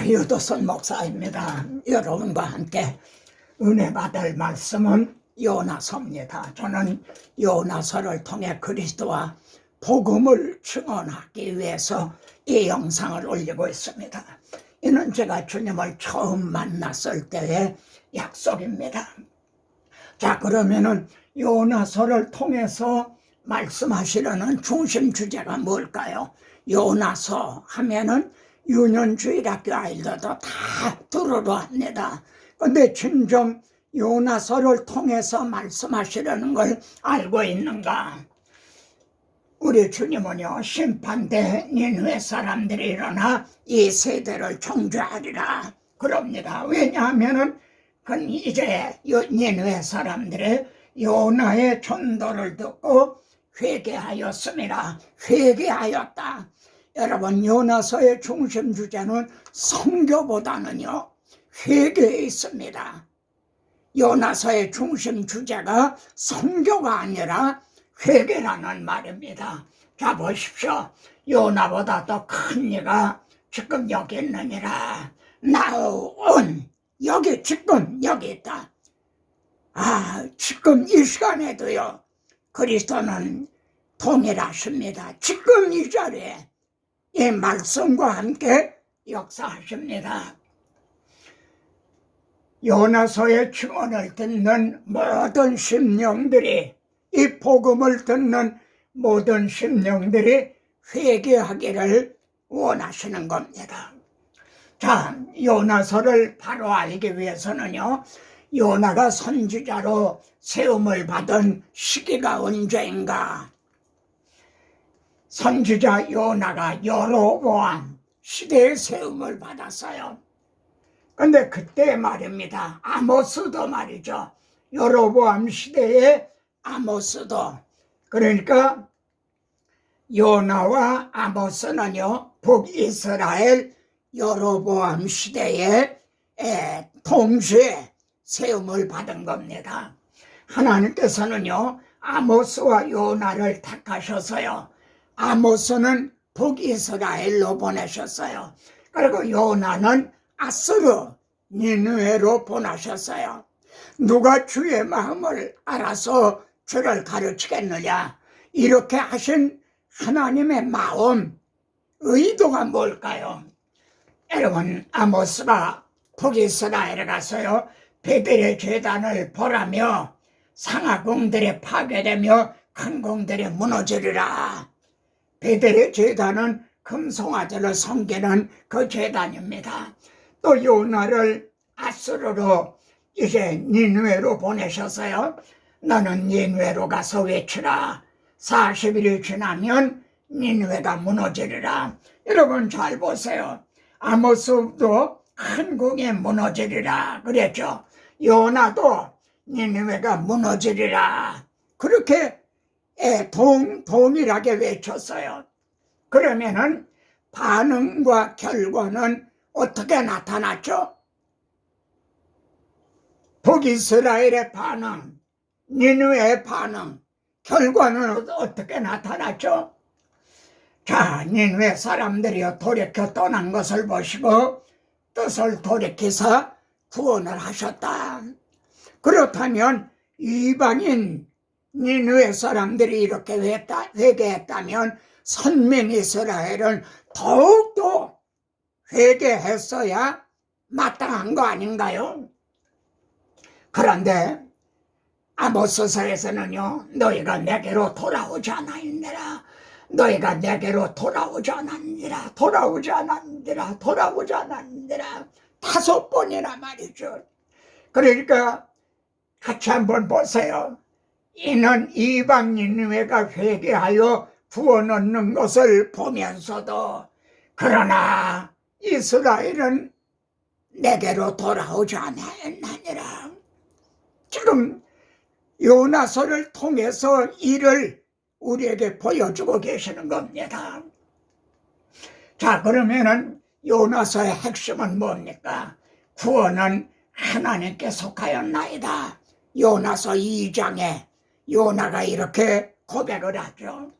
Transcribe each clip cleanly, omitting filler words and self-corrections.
유도선 목사입니다. 여러분과 함께 은혜 받을 말씀은 요나서입니다. 저는 요나서를 통해 그리스도와 복음을 증언하기 위해서 이 영상을 올리고 있습니다. 이는 제가 주님을 처음 만났을 때의 약속입니다. 자, 그러면은 요나서를 통해서 말씀하시려는 중심 주제가 뭘까요? 요나서 하면은 유년주일학교 아이들도 다 들으러 합니다. 근데 진정 요나서를 통해서 말씀하시려는 걸 알고 있는가? 우리 주님은요, 심판대 니느웨 사람들이 일어나 이 세대를 정죄하리라 그럽니다. 왜냐하면은 그건 이제 니느웨 사람들의 요나의 전도를 듣고 회개하였습니다. 회개하였다. 여러분, 요나서의 중심 주제는 선교보다는요, 회개에 있습니다. 요나서의 중심 주제가 선교가 아니라 회개라는 말입니다. 자, 보십시오. 요나보다 더 큰 이가 지금 여기 있느니라. 나온 여기 지금 여기 있다. 지금 이 시간에도요, 그리스도는 동일하십니다. 지금 이 자리에 이 말씀과 함께 역사하십니다. 요나서의 증언을 듣는 모든 심령들이, 이 복음을 듣는 모든 심령들이 회개하기를 원하시는 겁니다. 자, 요나서를 바로 알기 위해서는요, 요나가 선지자로 세움을 받은 시기가 언제인가? 선지자 요나가 여로보암 시대의 세움을 받았어요. 근데 그때 말입니다. 아모스도 말이죠. 여로보암 시대의 아모스도. 그러니까 요나와 아모스는요, 북이스라엘 여로보암 시대에 동시에 세움을 받은 겁니다. 하나님께서는요, 아모스와 요나를 택하셔서요, 아모스는 북이스라엘로 보내셨어요. 그리고 요나는 아스루 니느웨로 보내셨어요. 누가 주의 마음을 알아서 주를 가르치겠느냐? 이렇게 하신 하나님의 마음, 의도가 뭘까요? 여러분, 아모스가 북이스라엘에 가서요, 베델의 제단을 보라며 상하궁들이 파괴되며 큰 궁들이 무너지리라. 베델의 제단은 금송아지를 섬기는 그 제단입니다. 또 요나를 아스루로 이제 니느웨로 보내셨어요. 너는 니느웨로 가서 외치라. 40일이 지나면 니느웨가 무너지리라. 여러분 잘 보세요. 아모스도 큰 궁이 무너지리라 그랬죠. 요나도 니느웨가 무너지리라. 그렇게 동일하게 외쳤어요. 그러면은 반응과 결과는 어떻게 나타났죠? 북이스라엘의 반응, 니느웨의 반응, 결과는 어떻게 나타났죠? 자, 니느웨 사람들이요, 돌이켜 떠난 것을 보시고 뜻을 돌이켜서 구원을 하셨다. 그렇다면 이방인 니느웨 사람들이 이렇게 회개했다면 선민 이스라엘은 더욱더 회개했어야 마땅한 거 아닌가요? 그런데 아모스서에서는요, 너희가 내게로 돌아오지 않았느니라. 너희가 내게로 돌아오지 않았느니라. 돌아오지 않았느니라. 돌아오지 않았느니라. 5번이나 말이죠. 그러니까 같이 한번 보세요. 이는 이방 니느웨가 회개하여 구원 얻는 것을 보면서도 그러나 이스라엘은 내게로 돌아오지 않았느니라. 지금 요나서를 통해서 이를 우리에게 보여주고 계시는 겁니다. 자, 그러면은 요나서의 핵심은 뭡니까? 구원은 하나님께 속하였나이다. 요나서 2장에 요나가 이렇게 고백을 하죠.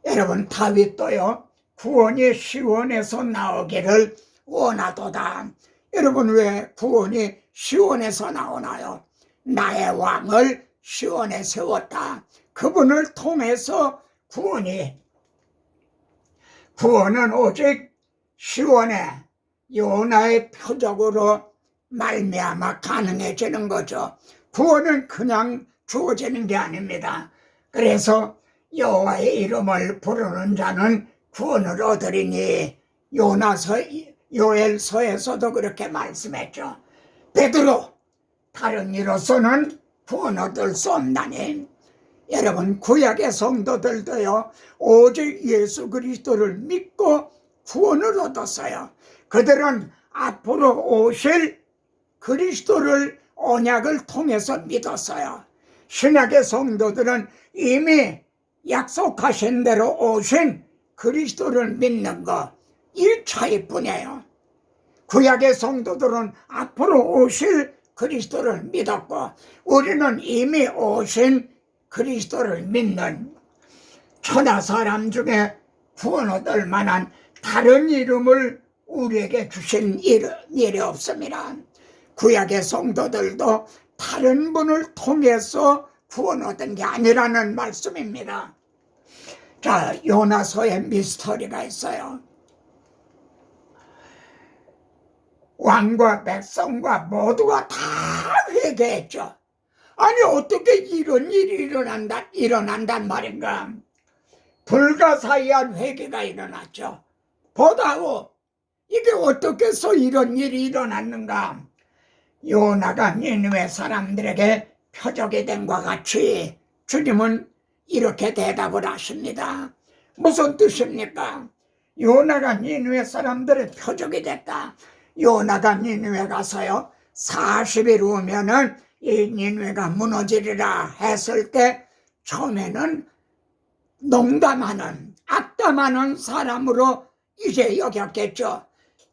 여러분, 다윗도요, 구원이 시온에서 나오기를 원하도다. 여러분, 왜 구원이 시온에서 나오나요? 나의 왕을 시온에 세웠다. 그분을 통해서 구원은 오직 시온에 요나의 표적으로 말미암아 가능해지는 거죠. 구원은 그냥 주어지는 게 아닙니다. 그래서 여호와의 이름을 부르는 자는 구원을 얻으리니, 요엘서에서도 그렇게 말씀했죠. 베드로, 다른 이로서는 구원 얻을 수 없나니. 여러분, 구약의 성도들도요, 오직 예수 그리스도를 믿고 구원을 얻었어요. 그들은 앞으로 오실 그리스도를 언약을 통해서 믿었어요. 신약의 성도들은 이미 약속하신 대로 오신 그리스도를 믿는 것, 이 차이뿐이에요. 구약의 성도들은 앞으로 오실 그리스도를 믿었고, 우리는 이미 오신 그리스도를 믿는 천하 사람 중에 구원 얻을 만한 다른 이름을 우리에게 주신 일이 없습니다. 구약의 성도들도 다른 분을 통해서 구원 얻은 게 아니라는 말씀입니다. 자, 요나서에 미스터리가 있어요. 왕과 백성과 모두가 다 회개했죠. 아니, 어떻게 이런 일이 일어난단 말인가? 불가사의한 회개가 일어났죠. 보다오, 이게 어떻게 해서 이런 일이 일어났는가? 요나가 니느웨 사람들에게 표적이 된 것 같이 주님은 이렇게 대답을 하십니다. 무슨 뜻입니까? 요나가 니느웨 사람들의 표적이 됐다. 요나가 니느웨 가서요, 40일 후면은 이 니느웨가 무너지리라 했을 때 처음에는 농담하는, 악담하는 사람으로 이제 여겼겠죠.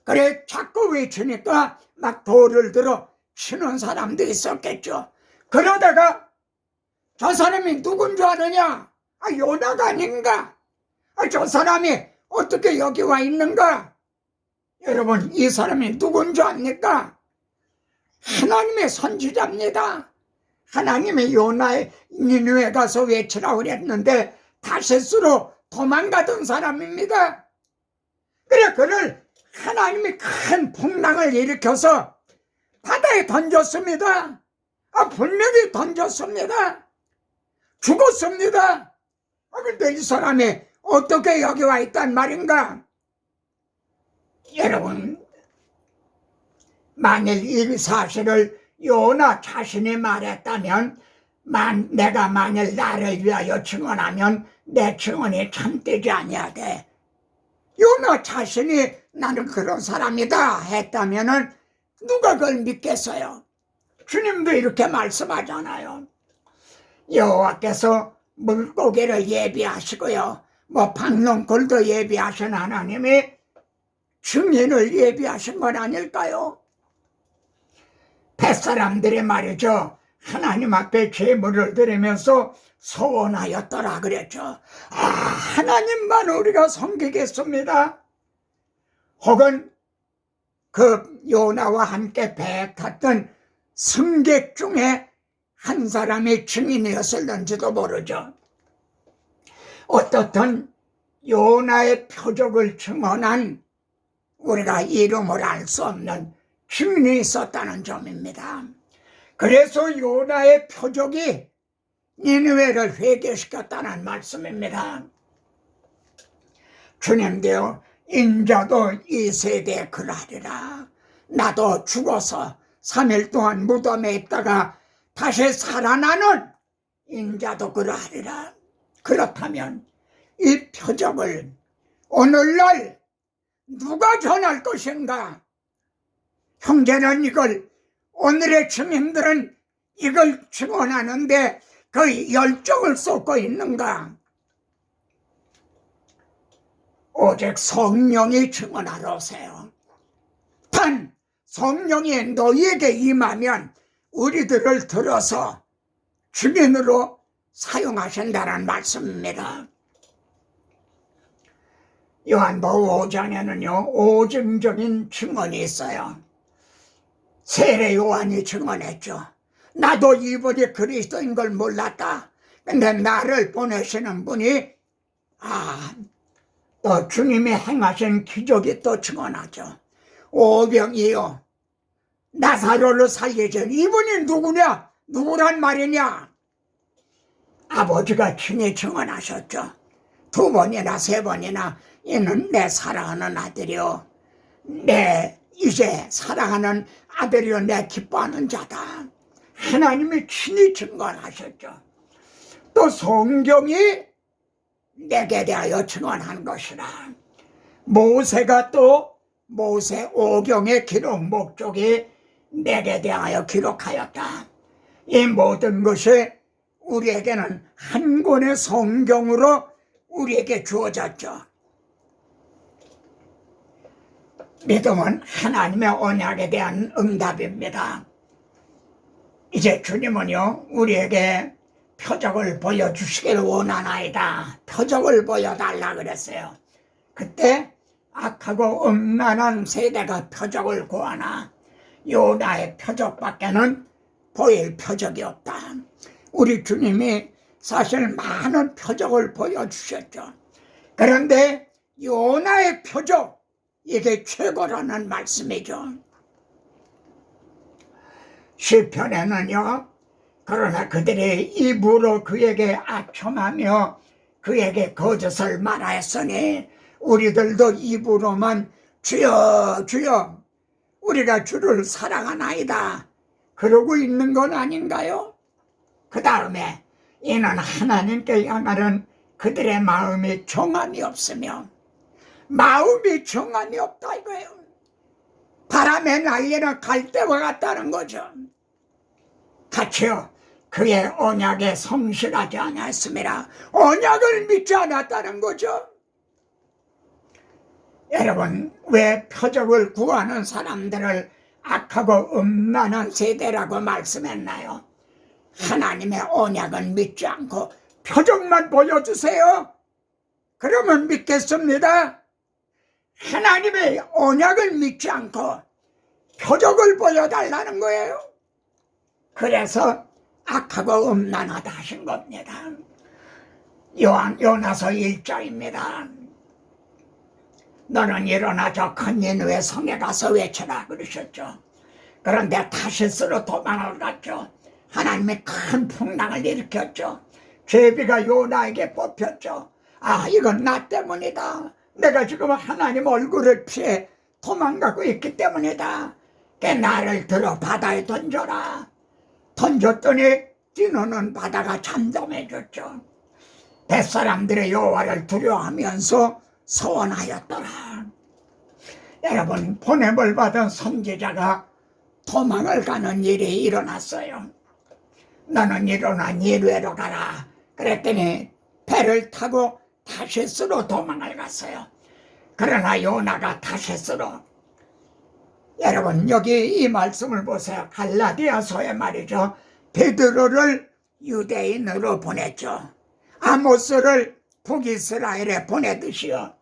그래 자꾸 외치니까 막 돌을 들어 치는 사람도 있었겠죠. 그러다가 저 사람이 누군 줄 아느냐? 요나가 아닌가? 저 사람이 어떻게 여기 와 있는가? 여러분, 이 사람이 누군 줄 압니까? 하나님의 선지자입니다. 하나님의 요나에 니느웨 가서 외치라고 그랬는데 다시스로 도망가던 사람입니다. 그래, 그를 하나님이 큰 풍랑을 일으켜서 바다에 던졌습니다. 분명히 던졌습니다. 죽었습니다. 근데 이 사람이 어떻게 여기 와 있단 말인가? 여러분, 만일 이 사실을 요나 자신이 말했다면, 내가 만일 나를 위하여 증언하면 내 증언이 참되지 아니하되, 요나 자신이 나는 그런 사람이다 했다면은 누가 그걸 믿겠어요? 주님도 이렇게 말씀하잖아요. 여호와께서 물고기를 예비하시고요, 박농굴도 예비하신 하나님이 증인을 예비하신 건 아닐까요? 뱃사람들이 말이죠, 하나님 앞에 제물을 드리면서 소원하였더라 그랬죠. 하나님만 우리가 섬기겠습니다. 혹은 그 요나와 함께 배에 탔던 승객 중에 한 사람이 증인이었을는지도 모르죠. 어떻든 요나의 표적을 증언한, 우리가 이름을 알 수 없는 증인이 있었다는 점입니다. 그래서 요나의 표적이 니느웨를 회개시켰다는 말씀입니다. 주님도요, 인자도 이 세대에 그러하리라. 나도 죽어서 3일 동안 무덤에 있다가 다시 살아나는 인자도 그러하리라. 그렇다면 이 표적을 오늘날 누가 전할 것인가? 형제는 이걸, 오늘의 증인들은 이걸 증언하는데 그 열정을 쏟고 있는가? 오직 성령이 증언하러 오세요. 단 성령이 너희에게 임하면 우리들을 들어서 증인으로 사용하신다는 말씀입니다. 요한복음 5장에는요 오증적인 증언이 있어요. 세례 요한이 증언했죠. 나도 이분이 그리스도인 걸 몰랐다. 근데 나를 보내시는 분이 또 주님이 행하신 기적이 또 증언하죠. 오병이요 나사로를 살리신 이분이 누구냐? 누구란 말이냐? 아버지가 친히 증언하셨죠. 2번이나 3번이나 이는 내 사랑하는 아들이요 내 이제 사랑하는 아들이요 내 기뻐하는 자다. 하나님이 친히 증언하셨죠. 또 성경이 내게 대하여 증언한 것이라. 모세가 또 모세 오경의 기록 목적이 내게 대하여 기록하였다. 이 모든 것이 우리에게는 한 권의 성경으로 우리에게 주어졌죠. 믿음은 하나님의 언약에 대한 응답입니다. 이제 주님은요 우리에게 표적을 보여주시길 원하나이다. 표적을 보여달라 그랬어요. 그때 악하고 음란한 세대가 표적을 구하나 요나의 표적밖에는 보일 표적이 없다. 우리 주님이 사실 많은 표적을 보여주셨죠. 그런데 요나의 표적, 이게 최고라는 말씀이죠. 시편에는요 그러나 그들의 입으로 그에게 악청하며 그에게 거짓을 말하였으니 우리들도 입으로만 주여 주여 우리가 주를 사랑하나이다 그러고 있는 건 아닌가요? 그 다음에 이는 하나님께 향하는 그들의 마음이 정함이 없으며 마음이 정함이 없다 이거예요. 바람에 날리는 갈대와 같다는 거죠. 같이요 그의 언약에 성실하지 않았음이라. 언약을 믿지 않았다는 거죠. 여러분 왜 표적을 구하는 사람들을 악하고 음란한 세대라고 말씀했나요? 하나님의 언약은 믿지 않고 표적만 보여주세요. 그러면 믿겠습니다. 하나님의 언약을 믿지 않고 표적을 보여달라는 거예요. 그래서 악하고 음란하다 하신 겁니다. 요나서 1장입니다. 너는 일어나 저 큰 니느웨 성에 가서 외쳐라 그러셨죠. 그런데 다시스로 도망을 갔죠. 하나님이 큰 풍랑을 일으켰죠. 제비가 요나에게 뽑혔죠. 이건 나 때문이다. 내가 지금 하나님 얼굴을 피해 도망가고 있기 때문이다. 나를 들어 바다에 던져라. 던졌더니 뛰노는 바다가 잠잠해졌죠. 뱃사람들의 여호와를 두려워하면서 서원하였더라. 여러분 보냄을 받은 선지자가 도망을 가는 일이 일어났어요. 너는 일어나 니느웨로 가라. 그랬더니 배를 타고 다시스로 도망을 갔어요. 그러나 요나가 다시스로. 여러분 여기 이 말씀을 보세요. 갈라디아서에 말이죠. 베드로를 유대인으로 보냈죠. 아모스를 북이스라엘에 보내듯이요.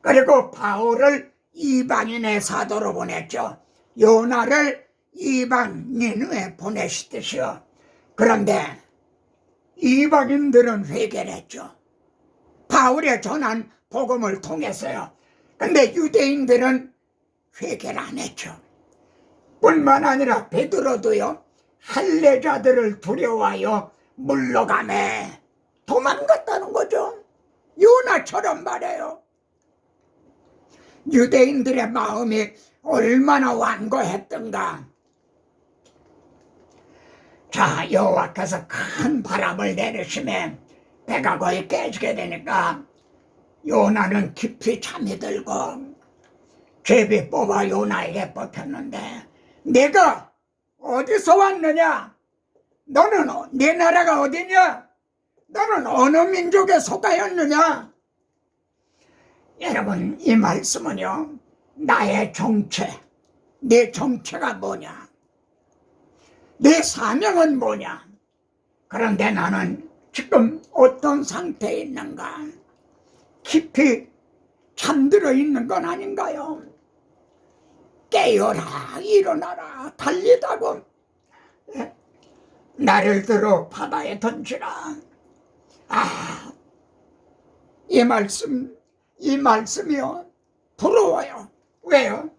그리고 바울을 이방인의 사도로 보냈죠. 요나를 이방 니느웨에 보내시듯이요. 그런데 이방인들은 회개를 했죠. 바울의 전한 복음을 통해서요. 근데 유대인들은 회개를 안 했죠. 뿐만 아니라 베드로도요. 할례자들을 두려워하여 물러가매 도망갔다는 거죠. 요나처럼 말해요. 유대인들의 마음이 얼마나 완고했던가. 자, 여호와께서 큰 바람을 내리시면 배가 거의 깨지게 되니까 요나는 깊이 잠이 들고 제비 뽑아 요나에게 뽑혔는데 내가 어디서 왔느냐? 너는 네 나라가 어디냐? 너는 어느 민족에 속하였느냐? 여러분 이 말씀은요 나의 정체, 내 정체가 뭐냐? 내 사명은 뭐냐? 그런데 나는 지금 어떤 상태에 있는가? 깊이 잠들어 있는 건 아닌가요? 깨어라, 일어나라, 달리다고. 예? 나를 들어 바다에 던지라. 이 말씀이요, 부러워요. 왜요?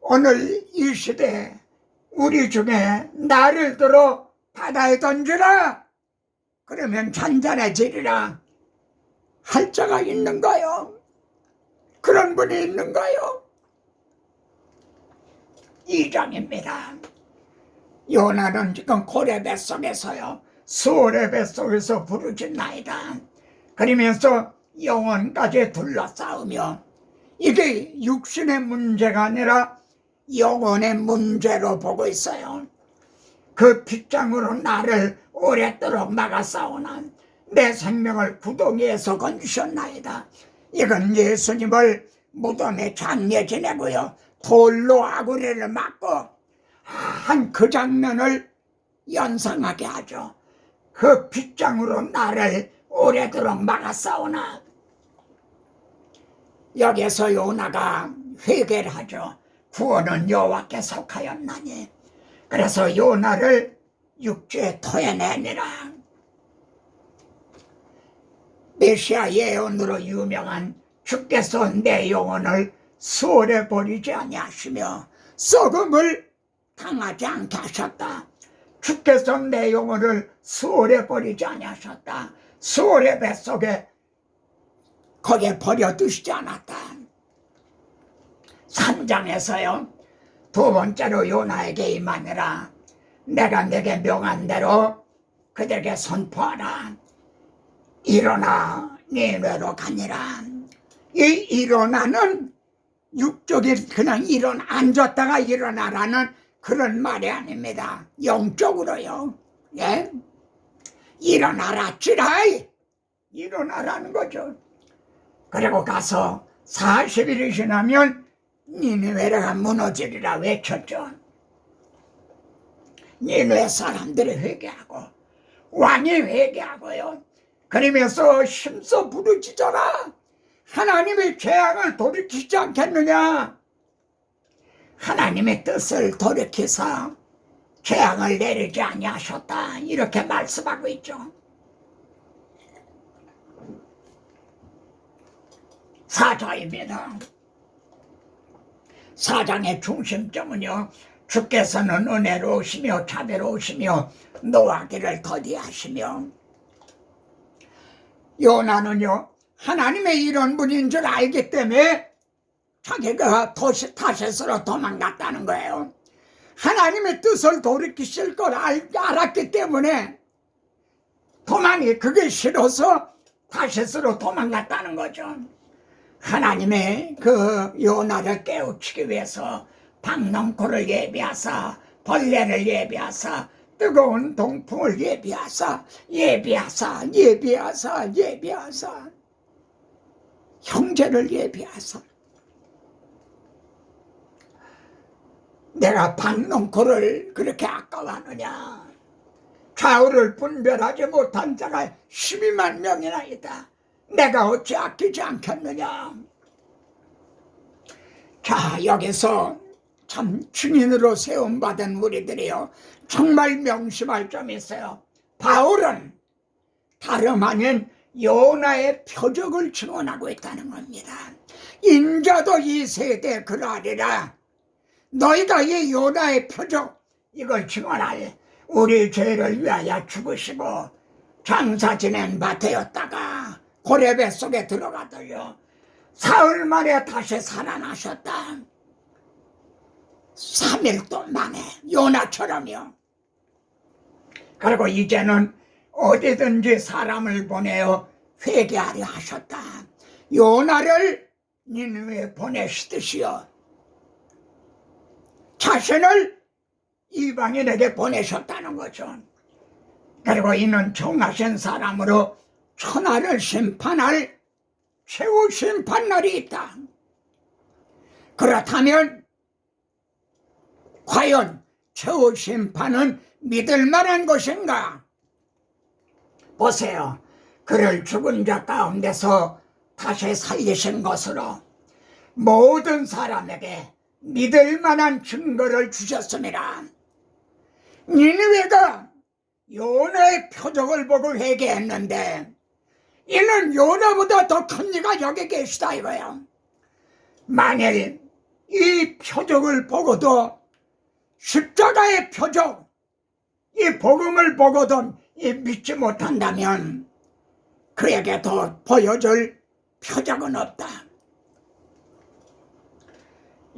오늘 이 시대에 우리 중에 나를 들어 바다에 던지라 그러면 잔잔해지리라 할 자가 있는가요? 그런 분이 있는가요? 2장입니다. 요나는 지금 고래 뱃속에서요, 수월의 뱃속에서 부르짖나이다 그러면서 영혼까지 둘러싸우며, 이게 육신의 문제가 아니라 영혼의 문제로 보고 있어요. 그 빗장으로 나를 오랫도록 막아싸우나 내 생명을 구덩이에서 건지셨나이다. 이건 예수님을 무덤에 장례 지내고요, 돌로 아구레를 맞고 한 그 장면을 연상하게 하죠. 그 빗장으로 나를 오래도록 막아싸우나, 여기서 요나가 회개를 하죠. 구원은 여호와께 속하였나니. 그래서 요나를 육지에 토해내니라. 메시아 예언으로 유명한 주께서 내 영혼을 수월에 버리지 아니하시며 썩음을 당하지 않게 하셨다. 주께서 내 영혼을 수월에 버리지 아니하셨다. 수월의 뱃속에 거기에 버려두시지 않았다. 3장에서요 두 번째로 요나에게 임하느라 내가 내게 명한 대로 그들에게 선포하라. 일어나 니네로 가니라. 이 일어나는 육적인 그냥 앉았다가 일어나라는 그런 말이 아닙니다. 영적으로요. 예? 일어나라 찌라이, 일어나라는 거죠. 그리고 가서 40일이 지나면 니느웨가 무너지리라 외쳤죠. 니느웨 사람들이 회개하고 왕이 회개하고요, 그러면서 힘써 부르짖어라. 하나님의 죄악을 돌이키지 않겠느냐. 하나님의 뜻을 돌이켜서 재앙을 내리지 아니하셨다, 이렇게 말씀하고 있죠. 4장입니다. 4장의 중심점은요, 주께서는 은혜로우시며 자비로우시며 노하기를 더디하시며, 요나는요 하나님의 이런 분인 줄 알기 때문에 자기가 다시스로 도망갔다는 거예요. 하나님의 뜻을 돌이키실 걸 알았기 때문에 그게 싫어서 다시스로 도망갔다는 거죠. 하나님의 그 요나를 깨우치기 위해서 박농코를 예비하사, 벌레를 예비하사, 뜨거운 동풍을 예비하사 형제를 예비하사, 내가 박농코를 그렇게 아까워하느냐. 좌우를 분별하지 못한 자가 12만 명이나 있다. 내가 어찌 아끼지 않겠느냐. 자, 여기서 참 증인으로 세움받은 우리들이요 정말 명심할 점이 있어요. 바울은 다름 아닌 요나의 표적을 증언하고 있다는 겁니다. 인자도 이 세대에 그러하리라. 너희가 이 요나의 표적, 이걸 증언할, 우리 죄를 위하여 죽으시고 장사 지낸 바 되었다가 고래배 속에 들어가더요 사흘 만에 다시 살아나셨다. 3일 동안 만에, 요나처럼요. 그리고 이제는 어디든지 사람을 보내어 회개하려 하셨다. 요나를 니느웨에 보내시듯이요 자신을 이방인에게 보내셨다는 거죠. 그리고 이는 정하신 사람으로 천하를 심판할 최후 심판날이 있다. 그렇다면 과연 최후 심판은 믿을 만한 것인가? 보세요. 그를 죽은 자 가운데서 다시 살리신 것으로 모든 사람에게 믿을 만한 증거를 주셨습니다. 니느웨가 요나의 표적을 보고 회개했는데 이는 요나보다 더 큰 이가 여기 계시다 이거야. 만일 이 표적을 보고도 십자가의 표적, 이 복음을 보고도 믿지 못한다면 그에게 더 보여줄 표적은 없다.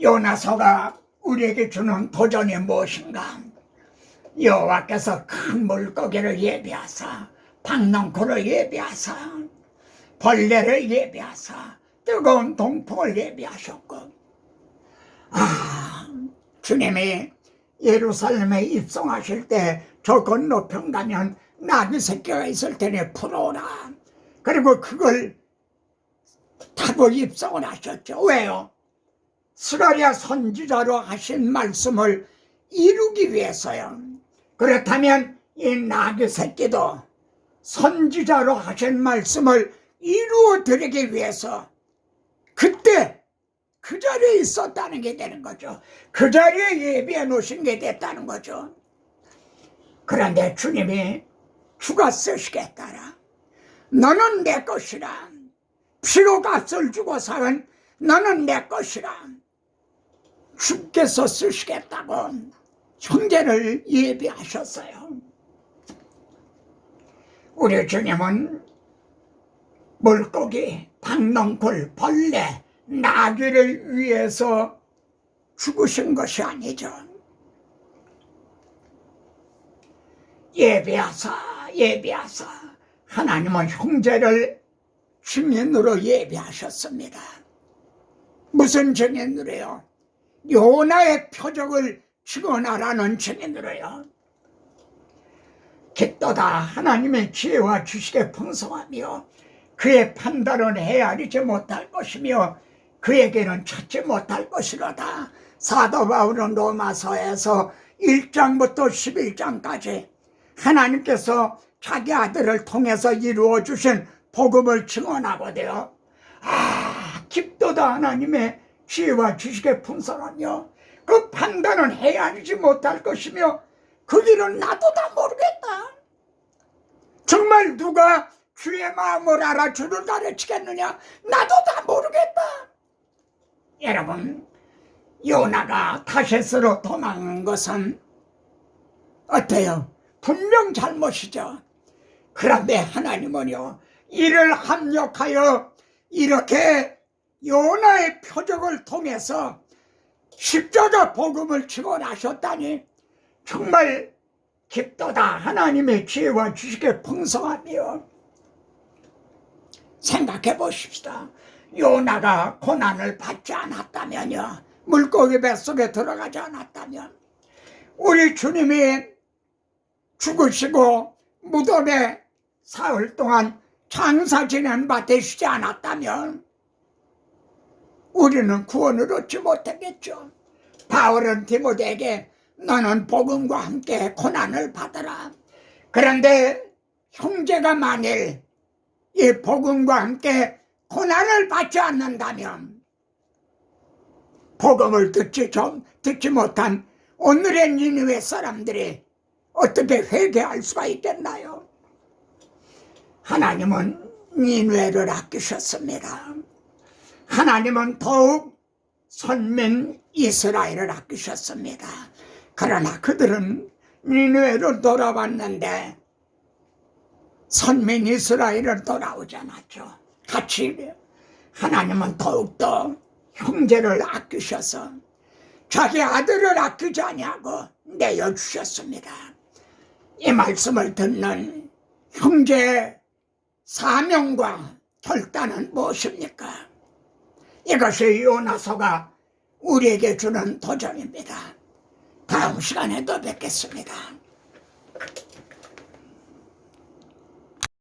요나서가 우리에게 주는 도전이 무엇인가? 여호와께서 큰 물고기를 예비하사 박넝쿨을 예비하사 벌레를 예비하사 뜨거운 동풍을 예비하셨고, 주님이 예루살렘에 입성하실 때 저 건너편 가면 나귀 새끼가 있을 테니 풀어오라. 그리고 그걸 타고 입성을 하셨죠. 왜요? 스가랴 선지자로 하신 말씀을 이루기 위해서요. 그렇다면 이 나귀 새끼도 선지자로 하신 말씀을 이루어 드리기 위해서 그때 그 자리에 있었다는 게 되는 거죠. 그 자리에 예비해 놓으신 게 됐다는 거죠. 그런데 주님이 주가 쓰시겠다라. 너는 내 것이라. 피로 값을 주고 사은 너는 내 것이라. 주께서 쓰시겠다고 형제를 예비하셨어요. 우리 주님은 물고기, 박넝쿨, 벌레, 나귀를 위해서 죽으신 것이 아니죠. 예비하사 하나님은 형제를 증인으로 예비하셨습니다. 무슨 증인으로요? 요나의 표적을 증언하라는 증인으로요. 깊도다 하나님의 지혜와 지식에 풍성하며 그의 판단은 헤아리지 못할 것이며 그에게는 찾지 못할 것이로다. 사도 바울은 로마서에서 1장부터 11장까지 하나님께서 자기 아들을 통해서 이루어 주신 복음을 증언하거든요. 깊도다 하나님의 지혜와 지식에 풍성하며 그 판단은 헤아리지 못할 것이며 그 길은 나도 다 모르겠다. 정말 누가 주의 마음을 알아 주를 가르치겠느냐? 나도 다 모르겠다. 여러분, 요나가 타겟으로 도망한 것은 어때요? 분명 잘못이죠. 그런데 하나님은요, 이를 합력하여 이렇게 요나의 표적을 통해서 십자가 복음을 증언하셨다니 정말 깊도다 하나님의 지혜와 지식에 풍성하며. 생각해 보십시다. 요나가 고난을 받지 않았다면요, 물고기 뱃속에 들어가지 않았다면, 우리 주님이 죽으시고 무덤에 사흘 동안 장사 지낸 바 되시지 않았다면 우리는 구원을 얻지 못하겠죠. 바울은 디모데에게 너는 복음과 함께 고난을 받아라. 그런데 형제가 만일 이 복음과 함께 고난을 받지 않는다면 복음을 듣지 못한 오늘의 니느웨 사람들이 어떻게 회개할 수가 있겠나요? 하나님은 니느웨를 아끼셨습니다. 하나님은 더욱 선민 이스라엘을 아끼셨습니다. 그러나 그들은 니느웨로 돌아왔는데 선민 이스라엘은 돌아오지 않았죠. 같이 하나님은 더욱더 형제를 아끼셔서 자기 아들을 아끼지 아니하고 내어주셨습니다. 이 말씀을 듣는 형제의 사명과 결단은 무엇입니까? 이것이 요나서가 우리에게 주는 도전입니다. 다음 시간에 또 뵙겠습니다.